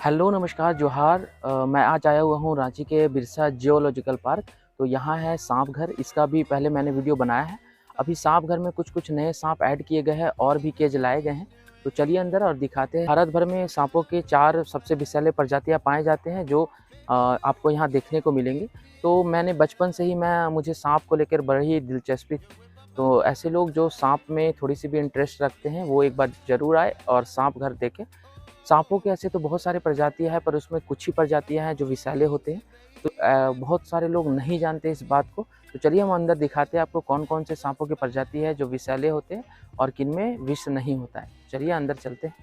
Hello, नमस्कार, जोहार। मैं आज आया हुआ हूँ रांची के बिरसा जियोलॉजिकल पार्क। तो यहाँ है सांप घर। इसका भी पहले मैंने वीडियो बनाया है। अभी सांप घर में कुछ नए सांप ऐड किए गए हैं और भी केज लाए गए हैं। तो चलिए अंदर और दिखाते हैं। भारत भर में सांपों के 4 सबसे विषैले प्रजातियाँ पाए जाते हैं जो आपको यहाँ देखने को मिलेंगी। तो मैंने बचपन से ही मुझे सांप को लेकर बड़ी ही दिलचस्पी थी। तो ऐसे लोग जो सांप में थोड़ी सी भी इंटरेस्ट रखते हैं वो एक बार ज़रूर आए और सांप घर देखें। सांपों के ऐसे तो बहुत सारे प्रजातियां हैं, पर उसमें कुछ ही प्रजातियां हैं जो विषैले होते हैं। तो बहुत सारे लोग नहीं जानते इस बात को। तो चलिए हम अंदर दिखाते हैं आपको कौन कौन से सांपों की प्रजाति है जो विषैले होते हैं और किनमें विष नहीं होता है। चलिए अंदर चलते हैं।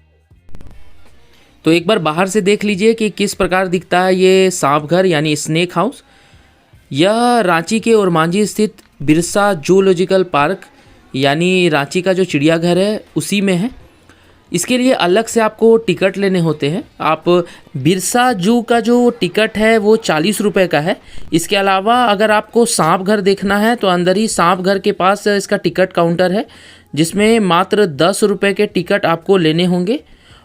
तो एक बार बाहर से देख लीजिए कि किस प्रकार दिखता है ये सांप घर यानी स्नेक हाउस। यह रांची के ओरमांझी स्थित बिरसा जूलॉजिकल पार्क यानी रांची का जो चिड़ियाघर है उसी में है। इसके लिए अलग से आपको टिकट लेने होते हैं। आप बिरसा जू का जो टिकट है वो 40 रुपये का है। इसके अलावा अगर आपको सांप घर देखना है तो अंदर ही सांप घर के पास इसका टिकट काउंटर है जिसमें मात्र 10 रुपये के टिकट आपको लेने होंगे।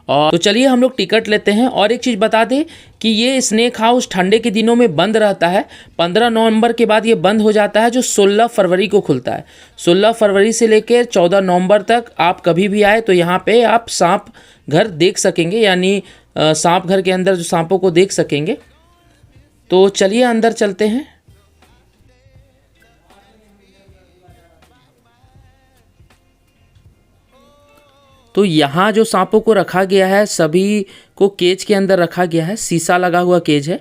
और तो चलिए हम लोग टिकट लेते हैं। और एक चीज़ बता दें कि ये स्नेक हाउस ठंडे के दिनों में बंद रहता है। 15 नवंबर के बाद ये बंद हो जाता है जो 16 फरवरी को खुलता है। 16 फरवरी से लेकर 14 नवंबर तक आप कभी भी आए तो यहाँ पे आप सांप घर देख सकेंगे, यानी सांप घर के अंदर जो सांपों को देख सकेंगे। तो चलिए अंदर चलते हैं। तो यहाँ जो सांपों को रखा गया है सभी को केज के अंदर रखा गया है। शीशा लगा हुआ केज है,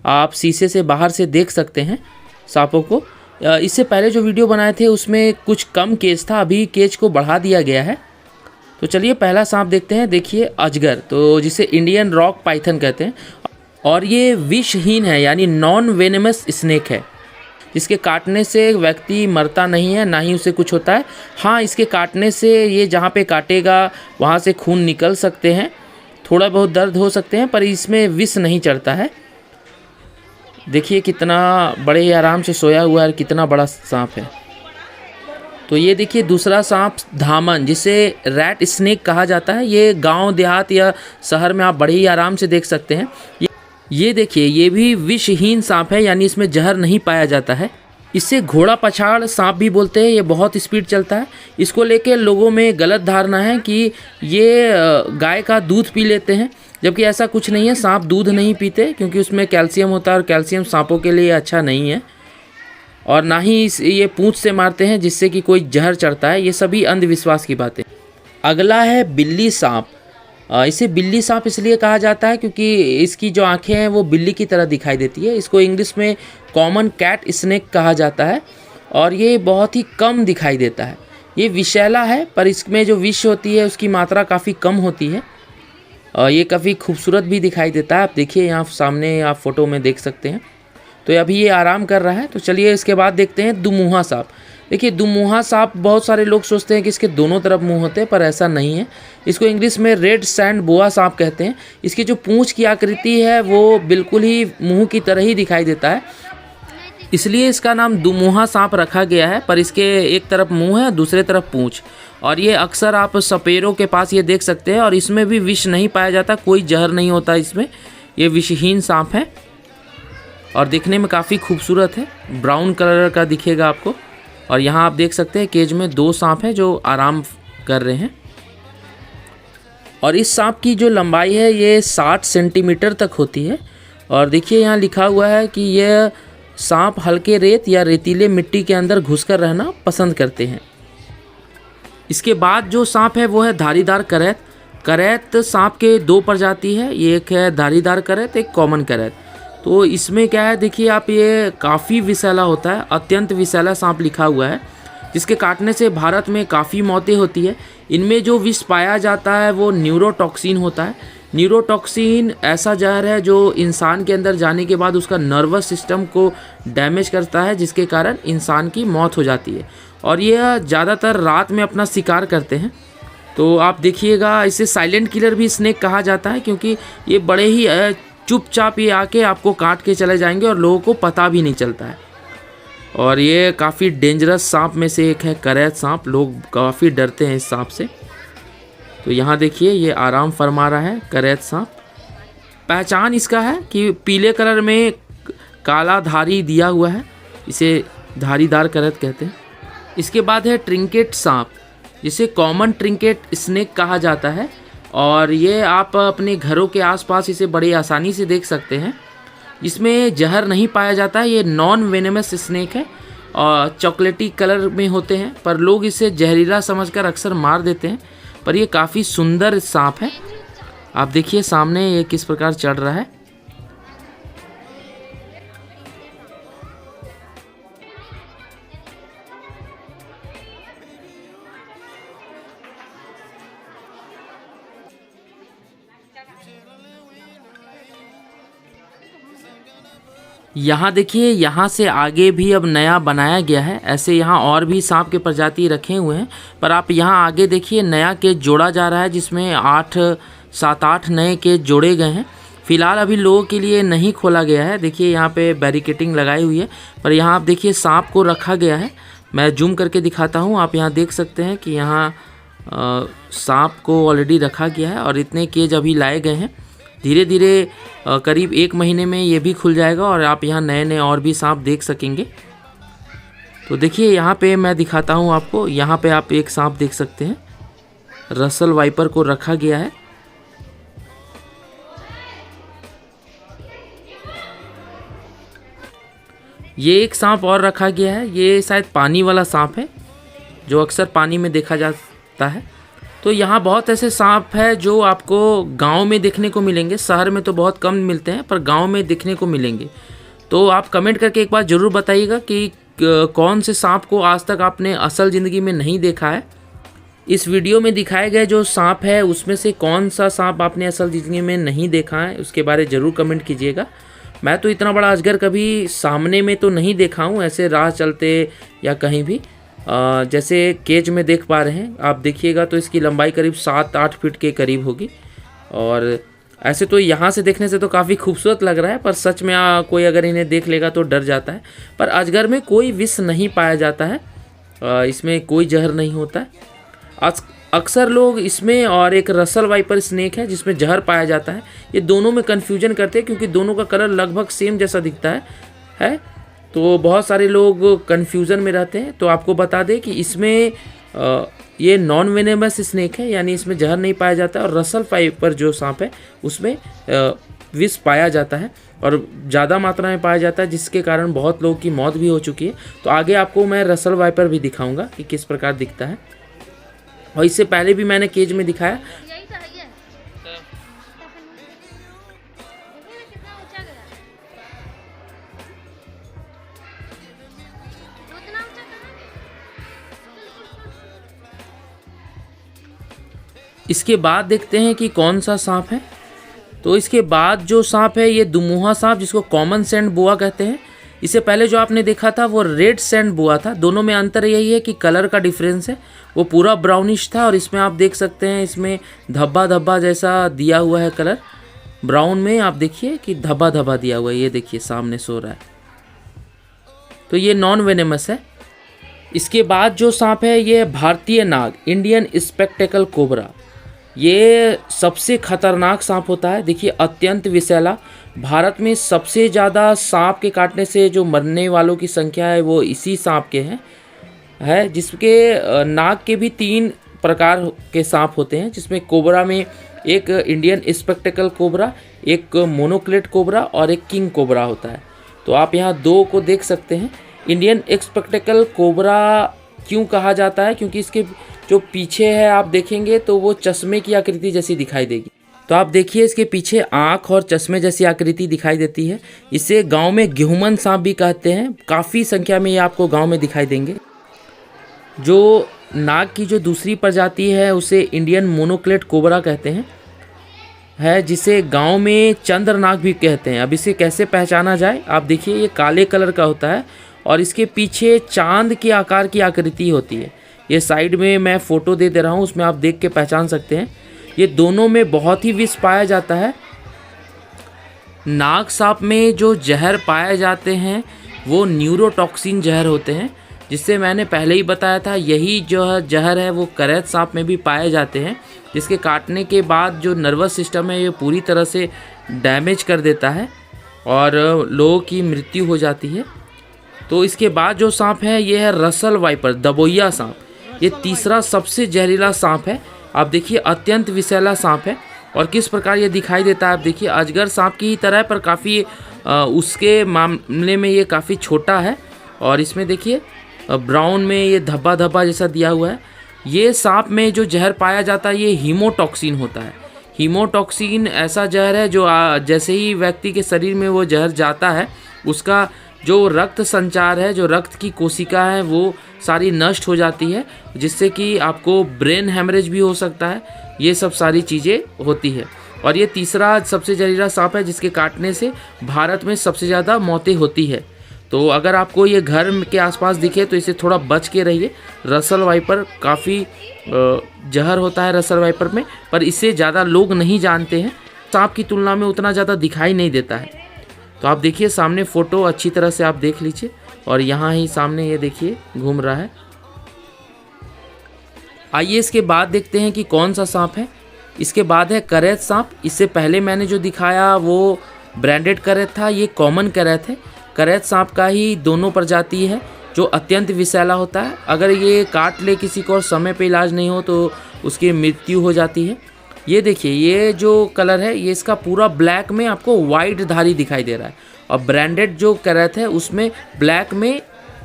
आप शीशे से बाहर से देख सकते हैं सांपों को। इससे पहले जो वीडियो बनाए थे उसमें कुछ कम केज था, अभी केज को बढ़ा दिया गया है। तो चलिए पहला सांप देखते हैं। देखिए अजगर, तो जिसे इंडियन रॉक पाइथन कहते हैं, और ये विषहीन है यानी नॉन वेनेमस स्नेक है जिसके काटने से व्यक्ति मरता नहीं है, ना ही उसे कुछ होता है। हाँ, इसके काटने से ये जहाँ पे काटेगा वहाँ से खून निकल सकते हैं, थोड़ा बहुत दर्द हो सकते हैं, पर इसमें विष नहीं चढ़ता है। देखिए कितना बड़े ही आराम से सोया हुआ है, कितना बड़ा सांप है। तो ये देखिए दूसरा सांप धामन, जिसे रैट स्नेक कहा जाता है। ये गांव देहात या शहर में आप बड़े ही आराम से देख सकते हैं। ये देखिए ये भी विषहीन सांप है, यानी इसमें जहर नहीं पाया जाता है। इसे घोड़ा पछाड़ सांप भी बोलते हैं। ये बहुत स्पीड चलता है। इसको लेके लोगों में गलत धारणा है कि ये गाय का दूध पी लेते हैं, जबकि ऐसा कुछ नहीं है। सांप दूध नहीं पीते क्योंकि उसमें कैल्शियम होता है और कैल्शियम सांपों के लिए अच्छा नहीं है। और ना ही ये पूंछ से मारते हैं जिससे कि कोई जहर चढ़ता है। ये सभी अंधविश्वास की बातें। अगला है बिल्ली सांप। इसे बिल्ली सांप इसलिए कहा जाता है क्योंकि इसकी जो आंखें हैं वो बिल्ली की तरह दिखाई देती है। इसको इंग्लिश में कॉमन कैट स्नेक कहा जाता है और ये बहुत ही कम दिखाई देता है। ये विषैला है, पर इसमें जो विष होती है उसकी मात्रा काफ़ी कम होती है। ये काफ़ी खूबसूरत भी दिखाई देता है। आप देखिए यहाँ सामने आप फोटो में देख सकते हैं। तो अभी ये आराम कर रहा है। तो चलिए इसके बाद देखते हैं दुमुहा सांप। देखिए दुमुहा सांप, बहुत सारे लोग सोचते हैं कि इसके दोनों तरफ मुंह होते हैं, पर ऐसा नहीं है। इसको इंग्लिश में रेड सैंड बोआ सांप कहते हैं। इसकी जो पूंछ की आकृति है वो बिल्कुल ही मुंह की तरह ही दिखाई देता है, इसलिए इसका नाम दुमुहा सांप रखा गया है। पर इसके एक तरफ मुंह है, दूसरे तरफ पूंछ। और ये अक्सर आप सपेरों के पास ये देख सकते हैं। और इसमें भी विष नहीं पाया जाता, कोई जहर नहीं होता इसमें। ये विषहीन सांप है और दिखने में काफ़ी खूबसूरत है। ब्राउन कलर का दिखेगा आपको। और यहाँ आप देख सकते हैं केज में 2 सांप हैं जो आराम कर रहे हैं। और इस सांप की जो लंबाई है ये 60 सेंटीमीटर तक होती है। और देखिए यहाँ लिखा हुआ है कि यह सांप हल्के रेत या रेतीले मिट्टी के अंदर घुसकर रहना पसंद करते हैं। इसके बाद जो सांप है वो है धारीदार करैत। करैत सांप के 2 प्रजाति है, एक है धारीदार करैत, एक कॉमन करैत। तो इसमें क्या है, देखिए आप, ये काफ़ी विषैला होता है। अत्यंत विषैला सांप लिखा हुआ है, जिसके काटने से भारत में काफ़ी मौतें होती है। इनमें जो विष पाया जाता है वो न्यूरोटॉक्सिन होता है। न्यूरोटॉक्सिन ऐसा जहर है जो इंसान के अंदर जाने के बाद उसका नर्वस सिस्टम को डैमेज करता है, जिसके कारण इंसान की मौत हो जाती है। और यह ज़्यादातर रात में अपना शिकार करते हैं। तो आप देखिएगा, इसे साइलेंट किलर भी स्नेक कहा जाता है क्योंकि ये बड़े ही चुपचाप ये आके आपको काट के चले जाएंगे और लोगों को पता भी नहीं चलता है। और ये काफ़ी डेंजरस सांप में से एक है करैत सांप। लोग काफ़ी डरते हैं इस सांप से। तो यहाँ देखिए ये आराम फरमा रहा है करैत सांप। पहचान इसका है कि पीले कलर में काला धारी दिया हुआ है, इसे धारीदार करत कहते हैं। इसके बाद है ट्रिंकेट सांप, जिसे कॉमन ट्रिंकेट स्नेक कहा जाता है, और ये आप अपने घरों के आसपास इसे बड़े आसानी से देख सकते हैं। इसमें जहर नहीं पाया जाता है, ये नॉन वेनेमस स्नेक है और चॉकलेटी कलर में होते हैं, पर लोग इसे जहरीला समझकर अक्सर मार देते हैं। पर ये काफ़ी सुंदर सांप है। आप देखिए सामने ये किस प्रकार चढ़ रहा है। यहाँ देखिए, यहाँ से आगे भी अब नया बनाया गया है। ऐसे यहाँ और भी सांप के प्रजाति रखे हुए हैं, पर आप यहाँ आगे देखिए नया केज जोड़ा जा रहा है, जिसमें 7-8 नए केज जोड़े गए हैं। फिलहाल अभी लोगों के लिए नहीं खोला गया है। देखिए यहाँ पे बैरिकेटिंग लगाई हुई है, पर यहाँ आप देखिए सांप को रखा गया है। मैं जूम करके दिखाता हूँ, आप यहाँ देख सकते हैं कि यहाँ सांप को ऑलरेडी रखा गया है और इतने केज अभी लाए गए हैं। धीरे धीरे करीब 1 महीने में ये भी खुल जाएगा और आप यहाँ नए नए और भी सांप देख सकेंगे। तो देखिए यहाँ पे मैं दिखाता हूँ आपको, यहाँ पे आप एक सांप देख सकते हैं, रसल वाइपर को रखा गया है। ये एक सांप और रखा गया है, ये शायद पानी वाला सांप है जो अक्सर पानी में देखा जाता है। तो यहाँ बहुत ऐसे सांप है जो आपको गांव में देखने को मिलेंगे, शहर में तो बहुत कम मिलते हैं, पर गांव में देखने को मिलेंगे। तो आप कमेंट करके एक बार ज़रूर बताइएगा कि कौन से सांप को आज तक आपने असल ज़िंदगी में नहीं देखा है। इस वीडियो में दिखाए गए जो सांप है उसमें से कौन सा सांप आपने असल ज़िंदगी में नहीं देखा है, उसके बारे ज़रूर कमेंट कीजिएगा। मैं तो इतना बड़ा अजगर कभी सामने में तो नहीं देखा हूँ, ऐसे राह चलते या कहीं भी। जैसे केज में देख पा रहे हैं आप, देखिएगा तो इसकी लंबाई करीब 7-8 फीट के करीब होगी। और ऐसे तो यहाँ से देखने से तो काफ़ी खूबसूरत लग रहा है, पर सच में कोई अगर इन्हें देख लेगा तो डर जाता है। पर अजगर में कोई विष नहीं पाया जाता है, इसमें कोई जहर नहीं होता है। अक्सर लोग इसमें और एक रसल वाइपर स्नेक है जिसमें जहर पाया जाता है, ये दोनों में कन्फ्यूजन करते हैं क्योंकि दोनों का कलर लगभग सेम जैसा दिखता है। तो बहुत सारे लोग कन्फ्यूज़न में रहते हैं। तो आपको बता दें कि इसमें ये नॉन वेनेमस स्नेक है, यानी इसमें जहर नहीं पाया जाता है। और रसल वाइपर जो सांप है उसमें विष पाया जाता है और ज़्यादा मात्रा में पाया जाता है, जिसके कारण बहुत लोगों की मौत भी हो चुकी है। तो आगे आपको मैं रसल वाइपर भी दिखाऊंगा कि किस प्रकार दिखता है, और इससे पहले भी मैंने केज में दिखाया। इसके बाद देखते हैं कि कौन सा सांप है। तो इसके बाद जो सांप है ये दुमुहा सांप, जिसको कॉमन सैंड बोआ कहते हैं। इससे पहले जो आपने देखा था वो रेड सैंड बोआ था। दोनों में अंतर यही है कि कलर का डिफरेंस है, वो पूरा ब्राउनिश था और इसमें आप देख सकते हैं इसमें धब्बा धब्बा जैसा दिया हुआ है कलर। ब्राउन में आप देखिए कि धब्बा धब्बा दिया हुआ है, ये देखिए सामने सो रहा है। तो ये नॉन वेनेमस है। इसके बाद जो सांप है ये भारतीय नाग, इंडियन स्पेक्टेकल कोबरा। ये सबसे खतरनाक सांप होता है। देखिए अत्यंत विषैला। भारत में सबसे ज़्यादा सांप के काटने से जो मरने वालों की संख्या है वो इसी सांप के है, जिसके नाग के भी 3 प्रकार के सांप होते हैं, जिसमें कोबरा में एक इंडियन स्पेक्टेकल कोबरा, एक मोनोक्लेट कोबरा और एक किंग कोबरा होता है। तो आप यहाँ 2 को देख सकते हैं। इंडियन स्पेक्टेकल कोबरा क्यों कहा जाता है, क्योंकि इसके जो पीछे है आप देखेंगे तो वो चश्मे की आकृति जैसी दिखाई देगी। तो आप देखिए इसके पीछे आँख और चश्मे जैसी आकृति दिखाई देती है। इसे गांव में गेहूमन सांप भी कहते हैं। काफ़ी संख्या में ये आपको गांव में दिखाई देंगे। जो नाग की जो दूसरी प्रजाति है उसे इंडियन मोनोक्लेट कोबरा कहते हैं, जिसे गांव में चंद्र नाग भी कहते हैं। अब इसे कैसे पहचाना जाए, आप देखिए ये काले कलर का होता है और इसके पीछे चांद के आकार की आकृति होती है। ये साइड में मैं फ़ोटो दे रहा हूँ, उसमें आप देख के पहचान सकते हैं। ये दोनों में बहुत ही विष पाया जाता है। नाग सांप में जो जहर पाए जाते हैं वो न्यूरोटॉक्सिन जहर होते हैं, जिससे मैंने पहले ही बताया था यही जो है जहर है वो करैत सांप में भी पाए जाते हैं, जिसके काटने के बाद जो नर्वस सिस्टम है ये पूरी तरह से डैमेज कर देता है और लोगों की मृत्यु हो जाती है। तो इसके बाद जो सांप है ये है रसल वाइपर, दबोइया सांप। ये तीसरा सबसे जहरीला सांप है। आप देखिए अत्यंत विषैला सांप है और किस प्रकार ये दिखाई देता है। आप देखिए अजगर सांप की ही तरह है, पर काफ़ी उसके मामले में ये काफ़ी छोटा है और इसमें देखिए ब्राउन में ये धब्बा धब्बा जैसा दिया हुआ है। ये सांप में जो जहर पाया जाता है ये हीमोटॉक्सिन होता है। हीमोटॉक्सिन ऐसा जहर है जो जैसे ही व्यक्ति के शरीर में वो जहर जाता है उसका जो रक्त संचार है, जो रक्त की कोशिका है वो सारी नष्ट हो जाती है, जिससे कि आपको ब्रेन हैमरेज भी हो सकता है। ये सब सारी चीज़ें होती है। और ये तीसरा सबसे जहरीला सांप है जिसके काटने से भारत में सबसे ज़्यादा मौतें होती है। तो अगर आपको ये घर के आसपास दिखे तो इसे थोड़ा बच के रहिए। रसल वाइपर काफ़ी जहर होता है रसल वाइपर में, पर इसे ज़्यादा लोग नहीं जानते हैं। सांप की तुलना में उतना ज़्यादा दिखाई नहीं देता है। तो आप देखिए सामने फ़ोटो अच्छी तरह से आप देख लीजिए और यहाँ ही सामने ये देखिए घूम रहा है। आइए इसके बाद देखते हैं कि कौन सा सांप है। इसके बाद है करैत सांप। इससे पहले मैंने जो दिखाया वो ब्रांडेड करैत था, ये कॉमन करैत है। करैत सांप का ही दोनों प्रजाति है जो अत्यंत विषैला होता है। अगर ये काट ले किसी को और समय पे इलाज नहीं हो तो उसकी मृत्यु हो जाती है। ये देखिए ये जो कलर है ये इसका पूरा ब्लैक में आपको वाइट धारी दिखाई दे रहा है और ब्रांडेड जो करैत है उसमें ब्लैक में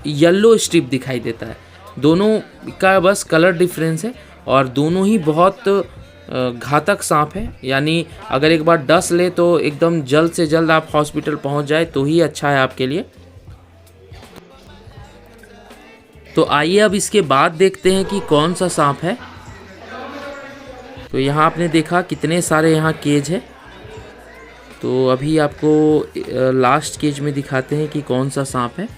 येलो स्ट्रिप दिखाई देता है। दोनों का बस कलर डिफरेंस है और दोनों ही बहुत घातक सांप है। यानी अगर एक बार डस ले तो एकदम जल्द से जल्द आप हॉस्पिटल पहुंच जाए तो ही अच्छा है आपके लिए। तो आइए अब इसके बाद देखते हैं कि कौन सा सांप है। तो यहाँ आपने देखा कितने सारे यहाँ केज है। तो अभी आपको लास्ट केज में दिखाते हैं कि कौन सा सांप है।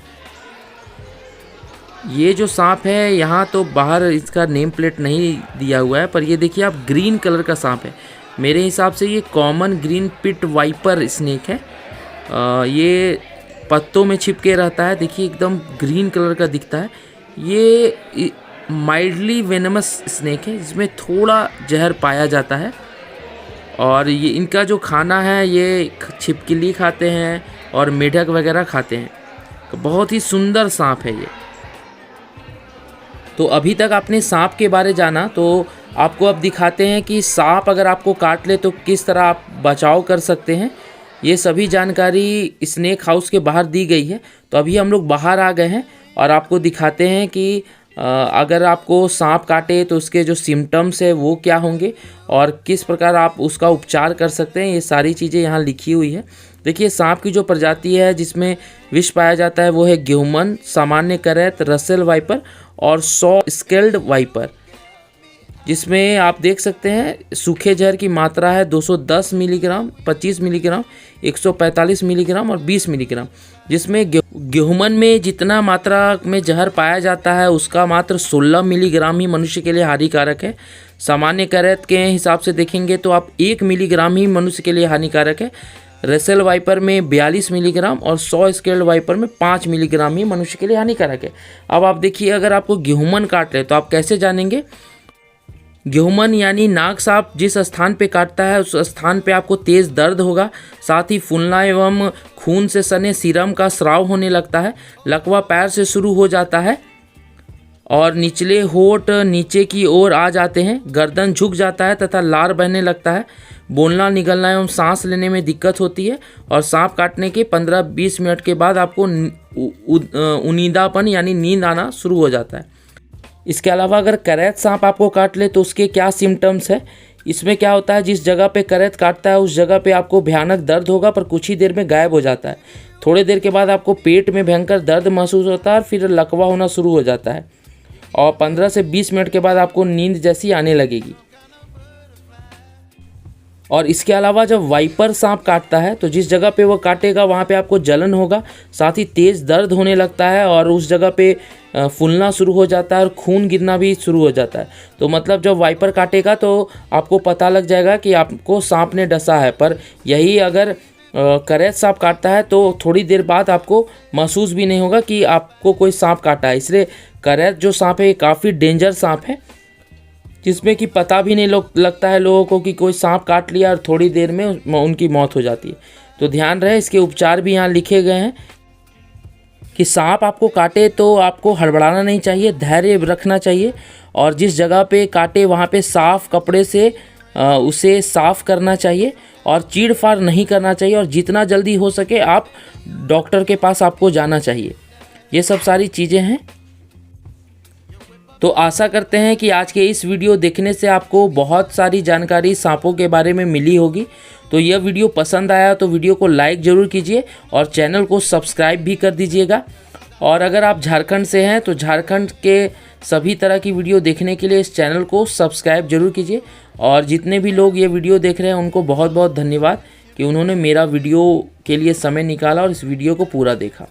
ये जो सांप है यहाँ तो बाहर इसका नेम प्लेट नहीं दिया हुआ है, पर ये देखिए आप ग्रीन कलर का सांप है। मेरे हिसाब से ये common green pit viper snake है। ये पत्तों में छिपके रहता है। देखिए एकदम ग्रीन कलर का दिखता है। ये माइल्डली वेनमस स्नेक है जिसमें थोड़ा जहर पाया जाता है और ये इनका जो खाना है ये छिपकली खाते हैं और मेढक वगैरह खाते हैं। तो बहुत ही सुंदर सांप है ये। तो अभी तक आपने सांप के बारे जाना, तो आपको अब दिखाते हैं कि सांप अगर आपको काट ले तो किस तरह आप बचाव कर सकते हैं। ये सभी जानकारी स्नेक हाउस के बाहर दी गई है। तो अभी हम लोग बाहर आ गए हैं और आपको दिखाते हैं कि अगर आपको सांप काटे तो उसके जो सिम्टम्स है वो क्या होंगे और किस प्रकार आप उसका उपचार कर सकते हैं। ये सारी चीज़ें यहाँ लिखी हुई है। देखिए सांप की जो प्रजाति है जिसमें विष पाया जाता है वो है गेहुमन, सामान्य करैत, रसेल वाइपर और 100 स्केल्ड वाइपर, जिसमें आप देख सकते हैं सूखे जहर की मात्रा है 210 मिलीग्राम, 25 मिलीग्राम, 145 मिलीग्राम और 20 मिलीग्राम। जिसमें गेहुमन में जितना मात्रा में जहर पाया जाता है उसका मात्र 16 मिलीग्राम ही मनुष्य के लिए हानिकारक है। सामान्य करैत के हिसाब से देखेंगे तो आप 1 मिलीग्राम ही मनुष्य के लिए हानिकारक है। रेसेल वाइपर में 42 मिलीग्राम और 100 स्केल्ड वाइपर में 5 मिलीग्राम ही मनुष्य के लिए हानिकारक है। अब आप देखिए अगर आपको गेहुमन काट ले तो आप कैसे जानेंगे। गेहुमन यानी नाग सांप जिस स्थान पे काटता है उस स्थान पे आपको तेज़ दर्द होगा, साथ ही फूलना एवं खून से सने सीरम का स्राव होने लगता है। लकवा पैर से शुरू हो जाता है और निचले होंठ नीचे की ओर आ जाते हैं। गर्दन झुक जाता है तथा लार बहने लगता है। बोलना, निगलना एवं सांस लेने में दिक्कत होती है और सांप काटने के 15-20 मिनट के बाद आपको उनींदापन यानी नींद आना शुरू हो जाता है। इसके अलावा अगर करैत सांप आपको काट ले तो उसके क्या सिम्टम्स है। इसमें क्या होता है, जिस जगह पे करैत काटता है उस जगह पे आपको भयानक दर्द होगा पर कुछ ही देर में गायब हो जाता है। थोड़ी देर के बाद आपको पेट में भयंकर दर्द महसूस होता है और फिर लकवा होना शुरू हो जाता है और 15 से 20 मिनट के बाद आपको नींद जैसी आने लगेगी। और इसके अलावा जब वाइपर सांप काटता है तो जिस जगह पे वो काटेगा वहाँ पे आपको जलन होगा, साथ ही तेज़ दर्द होने लगता है और उस जगह पे फूलना शुरू हो जाता है और खून गिरना भी शुरू हो जाता है। तो मतलब जब वाइपर काटेगा तो आपको पता लग जाएगा कि आपको सांप ने डसा है। पर यही अगर करैत सांप काटता है तो थोड़ी देर बाद आपको महसूस भी नहीं होगा कि आपको कोई सांप काटा है। इसलिए करैत जो सांप है ये काफ़ी डेंजर सांप है, जिसमें कि पता भी नहीं लगता है लोगों को कि कोई सांप काट लिया और थोड़ी देर में उनकी मौत हो जाती है। तो ध्यान रहे, इसके उपचार भी यहाँ लिखे गए हैं कि सांप आपको काटे तो आपको हड़बड़ाना नहीं चाहिए, धैर्य रखना चाहिए और जिस जगह पे काटे वहाँ पे साफ कपड़े से उसे साफ करना चाहिए और चीड़-फाड़ नहीं करना चाहिए और जितना जल्दी हो सके आप डॉक्टर के पास आपको जाना चाहिए। ये सब सारी चीज़ें हैं। तो आशा करते हैं कि आज के इस वीडियो देखने से आपको बहुत सारी जानकारी सांपों के बारे में मिली होगी। तो यह वीडियो पसंद आया तो वीडियो को लाइक ज़रूर कीजिए और चैनल को सब्सक्राइब भी कर दीजिएगा। और अगर आप झारखंड से हैं तो झारखंड के सभी तरह की वीडियो देखने के लिए इस चैनल को सब्सक्राइब जरूर कीजिए। और जितने भी लोग ये वीडियो देख रहे हैं उनको बहुत बहुत धन्यवाद कि उन्होंने मेरा वीडियो के लिए समय निकाला और इस वीडियो को पूरा देखा।